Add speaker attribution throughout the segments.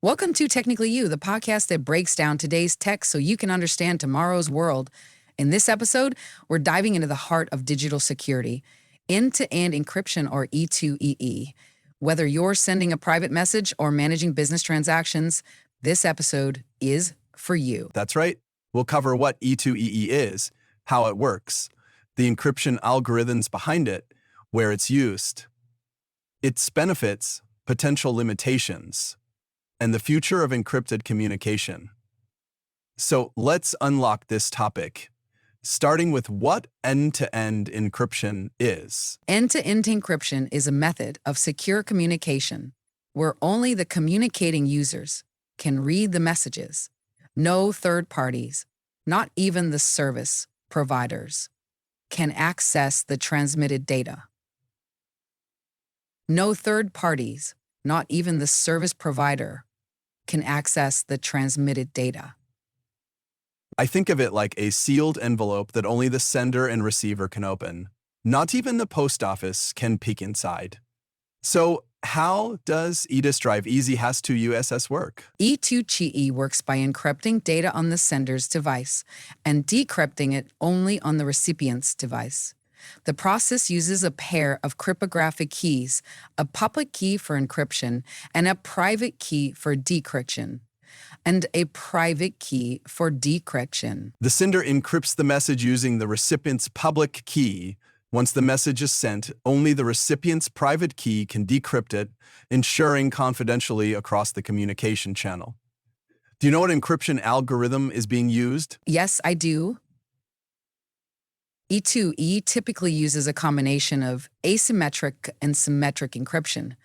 Speaker 1: Welcome to Technically You, the podcast that breaks down today's tech so you can understand tomorrow's world. In this episode, we're diving into the heart of digital security, end-to-end encryption or E2EE. Whether you're sending a private message or managing business transactions, this episode is for you.
Speaker 2: That's right. We'll cover what E2EE is, how it works, the encryption algorithms behind it, where it's used, its benefits, potential limitations, and the future of encrypted communication. So let's unlock this topic, starting with what end-to-end encryption is.
Speaker 1: End-to-end encryption is a method of secure communication where only the communicating users can read the messages. No third parties, not even the service providers, can access the transmitted data. No third parties, not even the service provider, can access the transmitted data.
Speaker 2: I think of it like a sealed envelope that only the sender and receiver can open. Not even the post office can peek inside. So how does EDIS Drive Easy Has2 USS work?
Speaker 1: E2EE works by encrypting data on the sender's device and decrypting it only on the recipient's device. The process uses a pair of cryptographic keys, a public key for encryption and a private key for decryption.
Speaker 2: The sender encrypts the message using the recipient's public key. Once the message is sent, only the recipient's private key can decrypt it, ensuring confidentiality across the communication channel. Do you know what encryption algorithm is being used?
Speaker 1: Yes, I do. E2E typically uses a combination of asymmetric and symmetric encryption.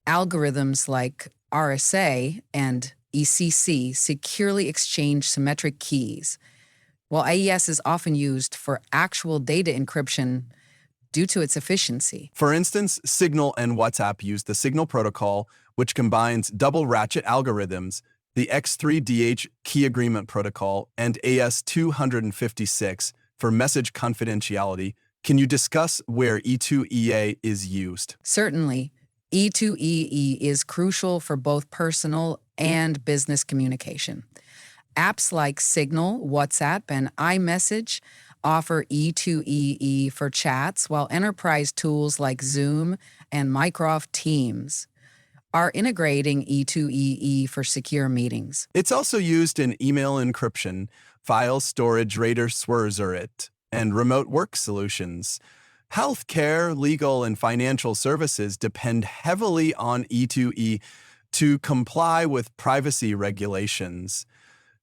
Speaker 1: Algorithms like RSA and ECC securely exchange symmetric keys, while AES is often used for actual data encryption due to its efficiency.
Speaker 2: For instance, Signal and WhatsApp use the Signal protocol, which combines double ratchet algorithms, the X3DH key agreement protocol, and AS256 for message confidentiality. Can you discuss where E2EA is used?
Speaker 1: Certainly, E2EE is crucial for both personal and business communication. Apps like Signal, WhatsApp, and iMessage offer E2EE for chats, while enterprise tools like Zoom and Microsoft Teams are integrating E2EE for secure meetings.
Speaker 2: It's also used in email encryption, file storage, and remote work solutions. Healthcare, legal, and financial services depend heavily on E2E to comply with privacy regulations.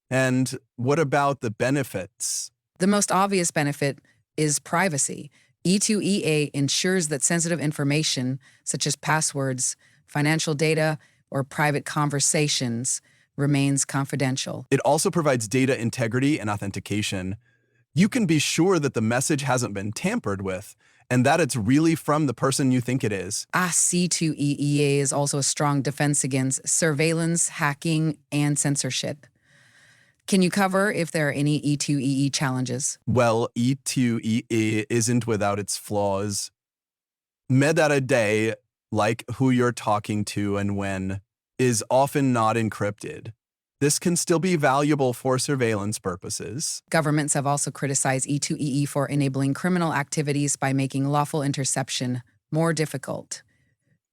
Speaker 2: And what about the benefits?
Speaker 1: The most obvious benefit is privacy. E2EA ensures that sensitive information, such as passwords, financial data, or private conversations, remains confidential.
Speaker 2: It also provides data integrity and authentication. You can be sure that the message hasn't been tampered with and that it's really from the person you think it is.
Speaker 1: C2EA is also a strong defense against surveillance, hacking, and censorship. Can you cover if there are any E2EE challenges?
Speaker 2: Well, E2EE isn't without its flaws. Metadata, like who you're talking to and when, is often not encrypted. This can still be valuable for surveillance purposes.
Speaker 1: Governments have also criticized E2EE for enabling criminal activities by making lawful interception more difficult.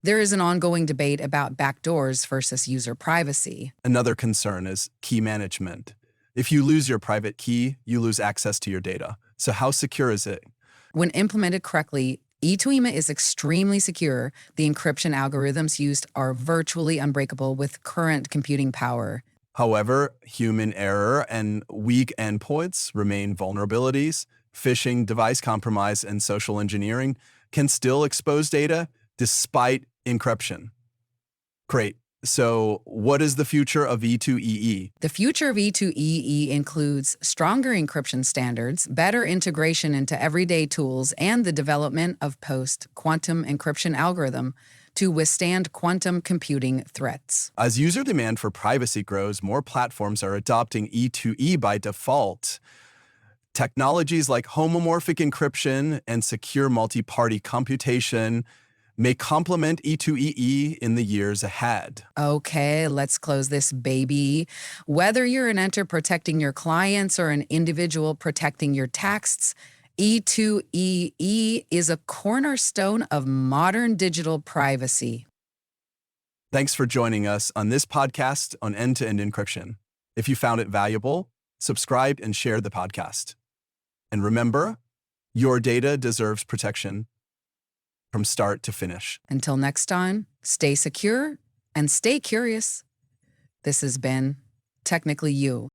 Speaker 1: There is an ongoing debate about backdoors versus user privacy.
Speaker 2: Another concern is key management. If you lose your private key, you lose access to your data. So how secure is it?
Speaker 1: When implemented correctly, E2EE is extremely secure. The encryption algorithms used are virtually unbreakable with current computing power.
Speaker 2: However, human error and weak endpoints remain vulnerabilities. Phishing, device compromise, and social engineering can still expose data despite encryption. Great. So what is the future of E2EE?
Speaker 1: The future of E2EE includes stronger encryption standards, better integration into everyday tools, and the development of post-quantum encryption algorithm to withstand quantum computing threats.
Speaker 2: As user demand for privacy grows, more platforms are adopting E2E by default. Technologies like homomorphic encryption and secure multi-party computation may complement E2EE in the years ahead.
Speaker 1: Okay, let's close this baby. Whether you're an enter protecting your clients or an individual protecting your texts, E2EE is a cornerstone of modern digital privacy.
Speaker 2: Thanks for joining us on this podcast on end-to-end encryption. If you found it valuable, subscribe and share the podcast. And remember, your data deserves protection from start to finish.
Speaker 1: Until next time, stay secure and stay curious. This has been Technically You.